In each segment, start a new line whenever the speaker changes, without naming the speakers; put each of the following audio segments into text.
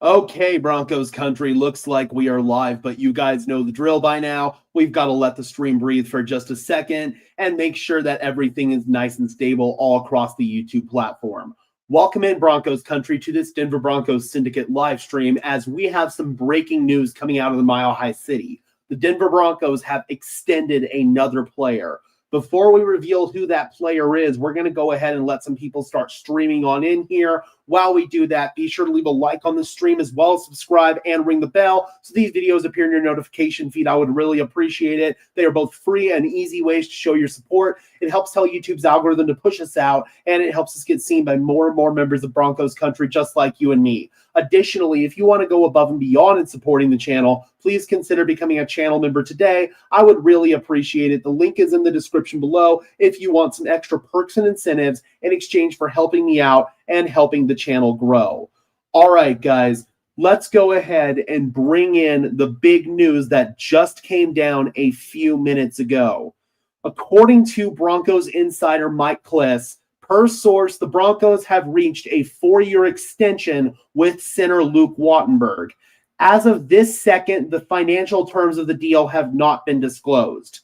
Okay, Broncos country, looks like we are live, but you guys know the drill by now. We've got to let the stream breathe for just a second and make sure that everything is nice and stable all across the YouTube platform. Welcome in, Broncos country, to this Denver Broncos Syndicate live stream as we have some breaking news coming out of the Mile High City. The Denver Broncos have extended another player. Before we reveal who that player is, we're going to go ahead and let some people start streaming on in here. While we do that, be sure to leave a like on the stream as well as subscribe and ring the bell so these videos appear in your notification feed. I would really appreciate it. They are both free and easy ways to show your support. It helps tell YouTube's algorithm to push us out, and it helps us get seen by more and more members of Broncos country just like you and me. Additionally, if you want to go above and beyond in supporting the channel, please consider becoming a channel member today. I would really appreciate it. The link is in the description below if you want some extra perks and incentives in exchange for helping me out and helping the channel grow. All right, guys, let's go ahead and bring in the big news that just came down a few minutes ago. According to Broncos insider Mike Kliss, per source, the Broncos have reached a 4-year extension with center Luke Wattenberg. As of this second, the financial terms of the deal have not been disclosed.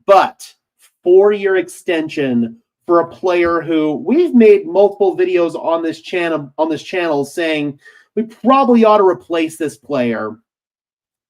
But 4-year extension for a player who we've made multiple videos on this channel saying we probably ought to replace this player.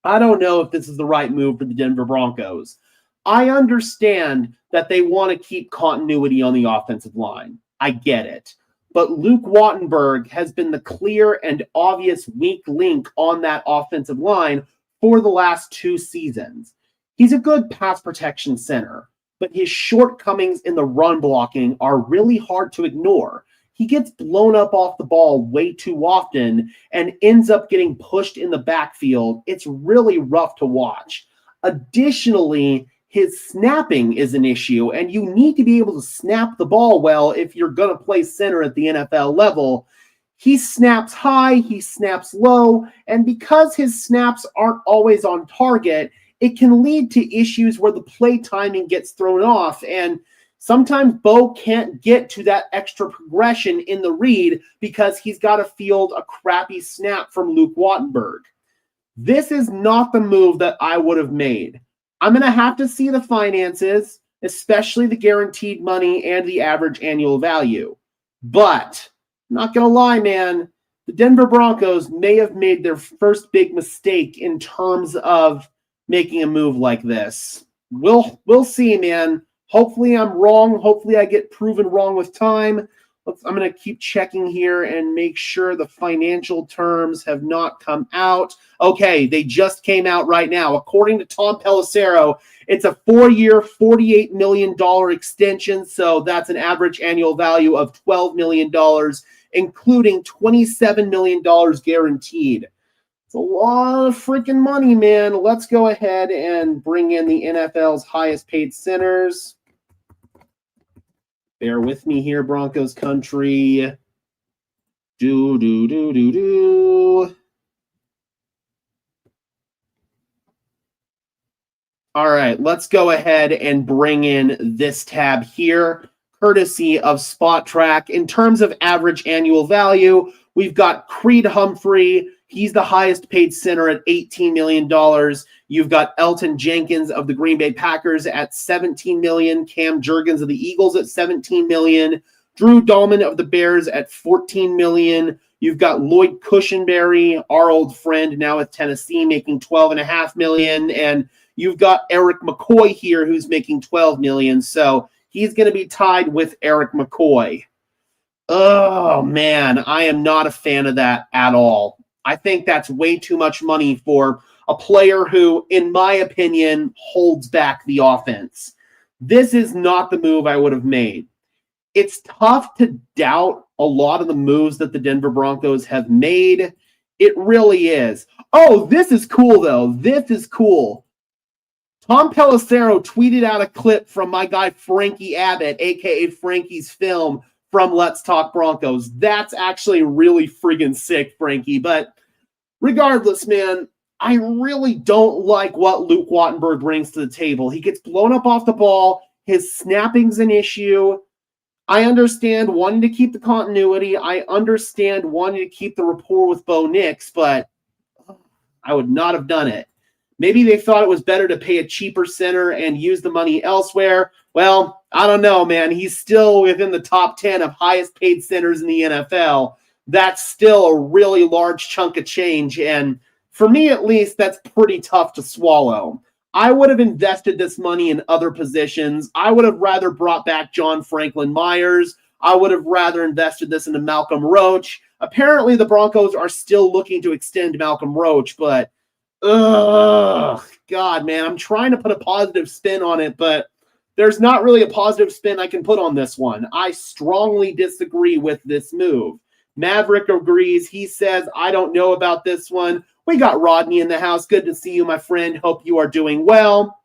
I don't know if this is the right move for the Denver Broncos. I understand that they want to keep continuity on the offensive line. I get it. But Luke Wattenberg has been the clear and obvious weak link on that offensive line for the last 2 seasons. He's a good pass protection center, but his shortcomings in the run blocking are really hard to ignore. He gets blown up off the ball way too often and ends up getting pushed in the backfield. It's really rough to watch. Additionally, his snapping is an issue, and you need to be able to snap the ball well if you're going to play center at the NFL level. He snaps high, he snaps low, and because his snaps aren't always on target, it can lead to issues where the play timing gets thrown off, and sometimes Bo can't get to that extra progression in the read because he's got to field a crappy snap from Luke Wattenberg. This is not the move that I would have made. I'm going to have to see the finances, especially the guaranteed money and the average annual value. But, I'm not going to lie, man, the Denver Broncos may have made their first big mistake in terms of making a move like this. We'll see, man. Hopefully I'm wrong. Hopefully I get proven wrong with time. I'm going to keep checking here and make sure the financial terms have not come out. Okay, they just came out right now. According to Tom Pelissero, it's a 4-year, $48 million extension, so that's an average annual value of $12 million, including $27 million guaranteed. It's a lot of freaking money, man. Let's go ahead and bring in the NFL's highest paid centers. Bear with me here, Broncos country. All right, let's go ahead and bring in this tab here, courtesy of Spot Track. In terms of average annual value, we've got Creed Humphrey. He's the highest paid center at $18 million. You've got Elton Jenkins of the Green Bay Packers at $17 million. Cam Jurgens of the Eagles at $17 million. Drew Dahlman of the Bears at $14 million. You've got Lloyd Cushenberry, our old friend now with Tennessee, making $12.5 million. And you've got Eric McCoy here who's making $12 million. So he's going to be tied with Eric McCoy. Oh, man, I am not a fan of that at all. I think that's way too much money for a player who, in my opinion, holds back the offense. This is not the move I would have made. It's tough to doubt a lot of the moves that the Denver Broncos have made. It really is. Oh, this is cool, though. This is cool. Tom Pelissero tweeted out a clip from my guy Frankie Abbott, a.k.a. Frankie's Film, from Let's Talk Broncos. That's actually really friggin' sick, Frankie. But regardless, man, I really don't like what Luke Wattenberg brings to the table. He gets blown up off the ball. His snapping's an issue. I understand wanting to keep the continuity. I understand wanting to keep the rapport with Bo Nix, but I would not have done it. Maybe they thought it was better to pay a cheaper center and use the money elsewhere. Well, I don't know, man. He's still within the top 10 of highest paid centers in the NFL. That's still a really large chunk of change. And for me, at least, that's pretty tough to swallow. I would have invested this money in other positions. I would have rather brought back John Franklin Myers. I would have rather invested this into Malcolm Roach. Apparently, the Broncos are still looking to extend Malcolm Roach, but God, man, I'm trying to put a positive spin on it, but there's not really a positive spin I can put on this one. I strongly disagree with this move. Maverick agrees. He says, I don't know about this one. We got Rodney in the house. Good to see you, my friend. Hope you are doing well.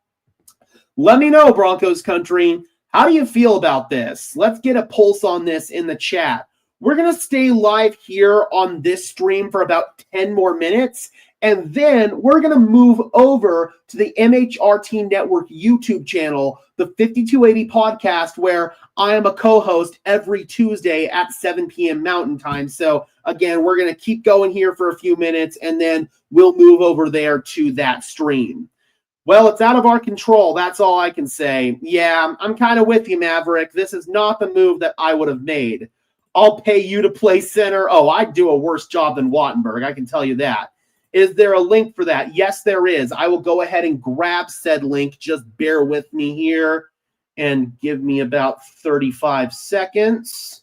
Let me know, Broncos country. How do you feel about this? Let's get a pulse on this in the chat. We're going to stay live here on this stream for about 10 more minutes, and then we're going to move over to the MHRT Network YouTube channel, the 5280 podcast, where I am a co-host every Tuesday at 7 p.m. Mountain Time. So, again, we're going to keep going here for a few minutes, and then we'll move over there to that stream. Well, it's out of our control. That's all I can say. Yeah, I'm kind of with you, Maverick. This is not the move that I would have made. I'll pay you to play center. Oh, I'd do a worse job than Wattenberg. I can tell you that. Is there a link for that? Yes, there is. I will go ahead and grab said link. Just bear with me here and give me about 35 seconds.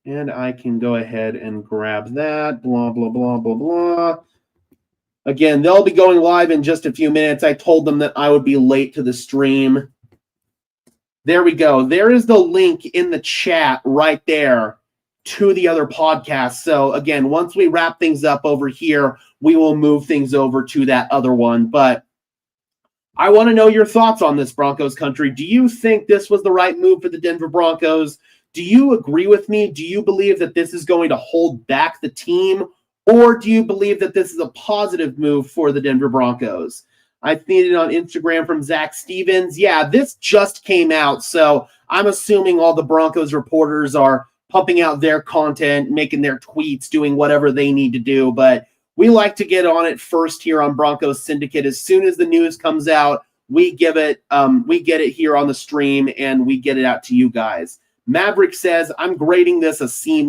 And I can go ahead and grab that. Blah, blah, blah, blah, blah. Again, they'll be going live in just a few minutes. I told them that I would be late to the stream. There we go. There is the link in the chat right there to the other podcast. So again, once we wrap things up over here, we will move things over to that other one. But I want to know your thoughts on this, Broncos country. Do you think this was the right move for the Denver Broncos? Do you agree with me? Do you believe that this is going to hold back the team? Or do you believe that this is a positive move for the Denver Broncos? I seen it on Instagram from Zach Stevens. Yeah, this just came out, so I'm assuming all the Broncos reporters are pumping out their content, making their tweets, doing whatever they need to do. But we like to get on it first here on Broncos Syndicate. As soon as the news comes out, we get it here on the stream, and we get it out to you guys. Maverick says, I'm grading this a C-.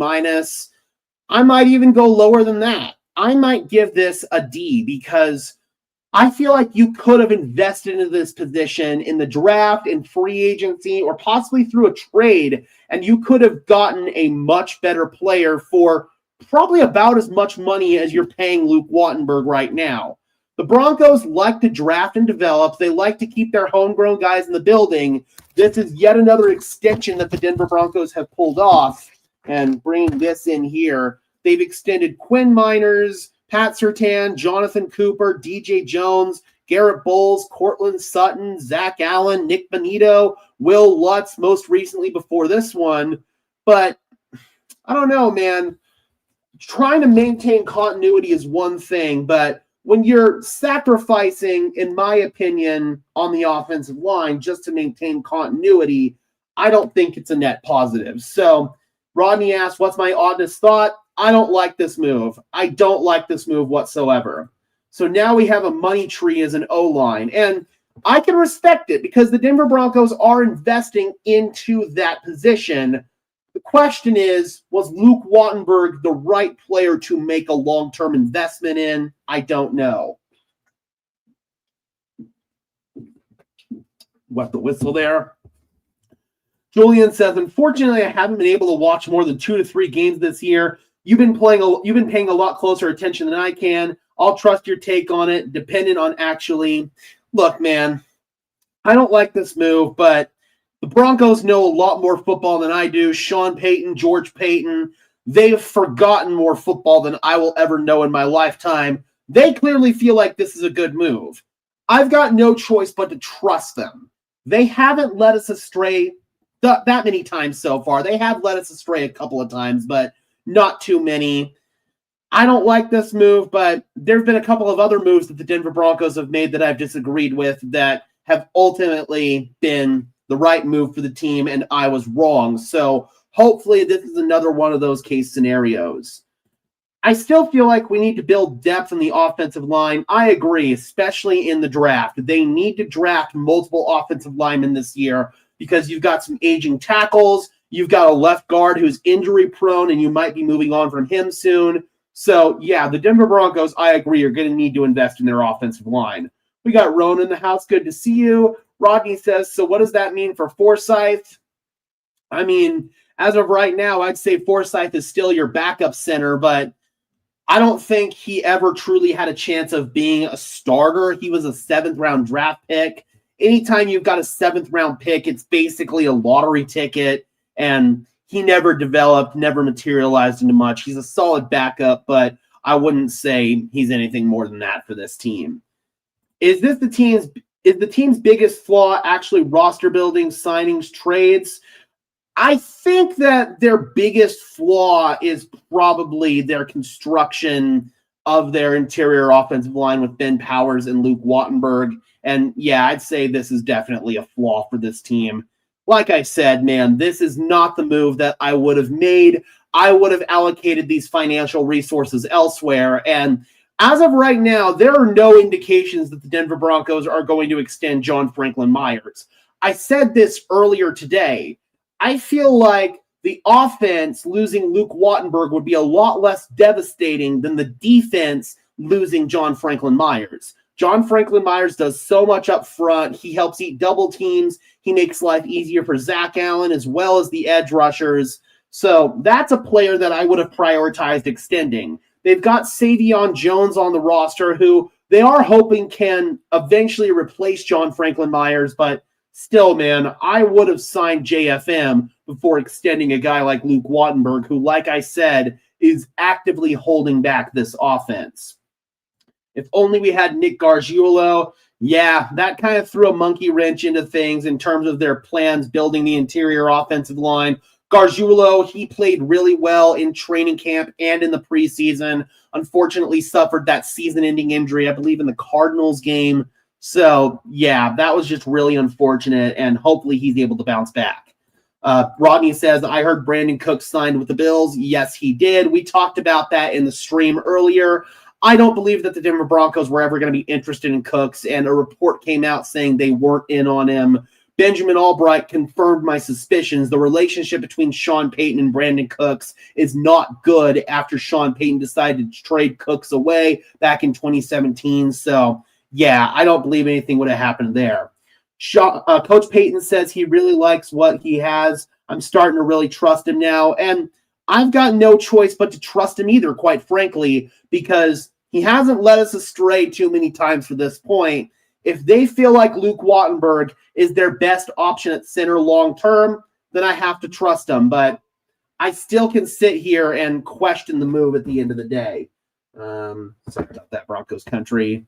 I might even go lower than that. I might give this a D because I feel like you could have invested into this position in the draft, in free agency, or possibly through a trade, and you could have gotten a much better player for probably about as much money as you're paying Luke Wattenberg right now. The Broncos like to draft and develop. They like to keep their homegrown guys in the building. This is yet another extension that the Denver Broncos have pulled off. And bringing this in here, they've extended Quinn Miners, Pat Surtain, Jonathan Cooper, DJ Jones, Garrett Bowles, Cortland Sutton, Zach Allen, Nick Bonito, Will Lutz, most recently before this one. But I don't know, man. Trying to maintain continuity is one thing, but when you're sacrificing, in my opinion, on the offensive line just to maintain continuity, I don't think it's a net positive. So Rodney asked, what's my honest thought? I don't like this move. I don't like this move whatsoever. So now we have a money tree as an O-line. And I can respect it because the Denver Broncos are investing into that position. The question is, was Luke Wattenberg the right player to make a long-term investment in? I don't know. Wet the whistle there. Julian says, unfortunately, I haven't been able to watch more than 2 to 3 games this year. You've been paying a lot closer attention than I can. I'll trust your take on it, dependent on actually. Look, man, I don't like this move, but the Broncos know a lot more football than I do. Sean Payton, George Payton, they've forgotten more football than I will ever know in my lifetime. They clearly feel like this is a good move. I've got no choice but to trust them. They haven't led us astray that many times so far. They have led us astray a couple of times, but not too many. I don't like this move, but there's been a couple of other moves that the Denver Broncos have made that I've disagreed with that have ultimately been the right move for the team, and I was wrong. So hopefully this is another one of those case scenarios. I still feel like we need to build depth in the offensive line. I agree, especially in the draft. They need to draft multiple offensive linemen this year because you've got some aging tackles. You've got a left guard who's injury prone, and you might be moving on from him soon. So, yeah, the Denver Broncos, I agree, are going to need to invest in their offensive line. We got Ronan in the house. Good to see you. Rodney says, so what does that mean for Forsyth? I mean, as of right now, I'd say Forsyth is still your backup center, but I don't think he ever truly had a chance of being a starter. He was a 7th-round draft pick. Anytime you've got a 7th-round pick, it's basically a lottery ticket, and he never developed, never materialized into much. He's a solid backup, but I wouldn't say he's anything more than that for this team. Is the team's biggest flaw actually roster building, signings, trades? I think that their biggest flaw is probably their construction of their interior offensive line with Ben Powers and Luke Wattenberg. And yeah, I'd say this is definitely a flaw for this team. Like I said, man, this is not the move that I would have made. I would have allocated these financial resources elsewhere. And as of right now, there are no indications that the Denver Broncos are going to extend John Franklin Myers. I said this earlier today. I feel like the offense losing Luke Wattenberg would be a lot less devastating than the defense losing John Franklin Myers. John Franklin Myers does so much up front. He helps eat double teams. He makes life easier for Zach Allen as well as the edge rushers. So that's a player that I would have prioritized extending. They've got Savion Jones on the roster who they are hoping can eventually replace John Franklin Myers, but still, man, I would have signed JFM before extending a guy like Luke Wattenberg, who, like I said, is actively holding back this offense. If only we had Nick Gargiulo. Yeah, that kind of threw a monkey wrench into things in terms of their plans building the interior offensive line. Gargiulo, he played really well in training camp and in the preseason. Unfortunately, suffered that season-ending injury, I believe, in the Cardinals game. So, yeah, that was just really unfortunate, and hopefully he's able to bounce back. Rodney says, I heard Brandon Cooks signed with the Bills. Yes, he did. We talked about that in the stream earlier. I don't believe that the Denver Broncos were ever going to be interested in Cooks, and a report came out saying they weren't in on him. Benjamin Albright confirmed my suspicions. The relationship between Sean Payton and Brandon Cooks is not good after Sean Payton decided to trade Cooks away back in 2017. So, yeah, I don't believe anything would have happened there. Coach Payton says he really likes what he has. I'm starting to really trust him now, and I've got no choice but to trust him either, quite frankly, because he hasn't led us astray too many times for this point. If they feel like Luke Wattenberg is their best option at center long-term, then I have to trust him. But I still can sit here and question the move at the end of the day. Sorry about that, Broncos country.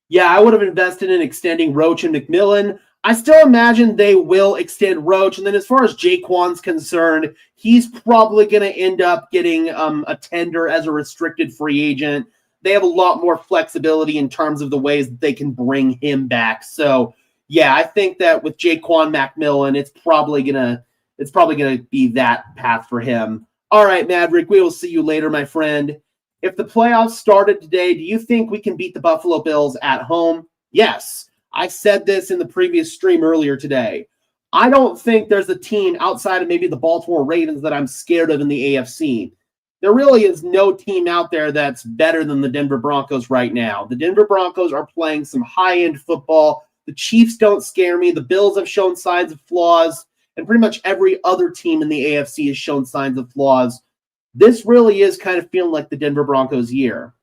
Yeah, I would have invested in extending Roach and McMillan. I still imagine they will extend Roach. And then as far as Jaquan's concerned, he's probably going to end up getting a tender as a restricted free agent. They have a lot more flexibility in terms of the ways that they can bring him back. So, yeah, I think that with Jaquan McMillan, it's probably gonna be that path for him. All right, Maverick, we will see you later, my friend. If the playoffs started today, do you think we can beat the Buffalo Bills at home? Yes. I said this in the previous stream earlier today. I don't think there's a team outside of maybe the Baltimore Ravens that I'm scared of in the AFC. There really is no team out there that's better than the Denver Broncos right now. The Denver Broncos are playing some high-end football. The Chiefs don't scare me. The Bills have shown signs of flaws, and pretty much every other team in the AFC has shown signs of flaws. This really is kind of feeling like the Denver Broncos year.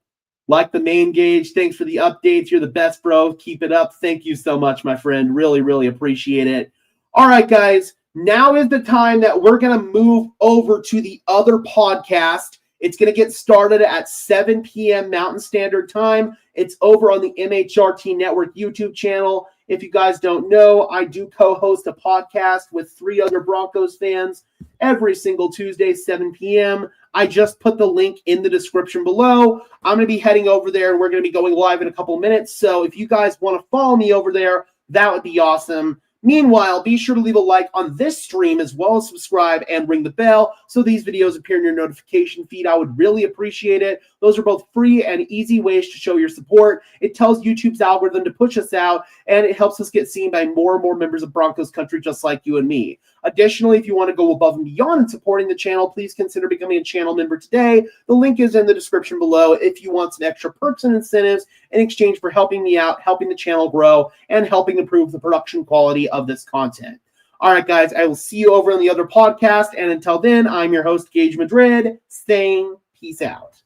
Like the main Gage, thanks for the updates. You're the best, bro. Keep it up. Thank you so much, my friend. Really, really appreciate it. All right, guys. Now is the time that we're going to move over to the other podcast. It's going to get started at 7 p.m. Mountain Standard Time. It's over on the MHRT Network YouTube channel. If you guys don't know, I do co-host a podcast with 3 other Broncos fans every single Tuesday, 7 p.m. I just put the link in the description below. I'm going to be heading over there, and we're going to be going live in a couple minutes. So if you guys want to follow me over there, that would be awesome. Meanwhile, be sure to leave a like on this stream as well as subscribe and ring the bell so these videos appear in your notification feed. I would really appreciate it. Those are both free and easy ways to show your support. It tells YouTube's algorithm to push us out, and it helps us get seen by more and more members of Broncos country just like you and me. Additionally, if you want to go above and beyond in supporting the channel, please consider becoming a channel member today. The link is in the description below if you want some extra perks and incentives in exchange for helping me out, helping the channel grow, and helping improve the production quality of this content. All right, guys, I will see you over on the other podcast. And until then, I'm your host, Gage Madrid, saying peace out.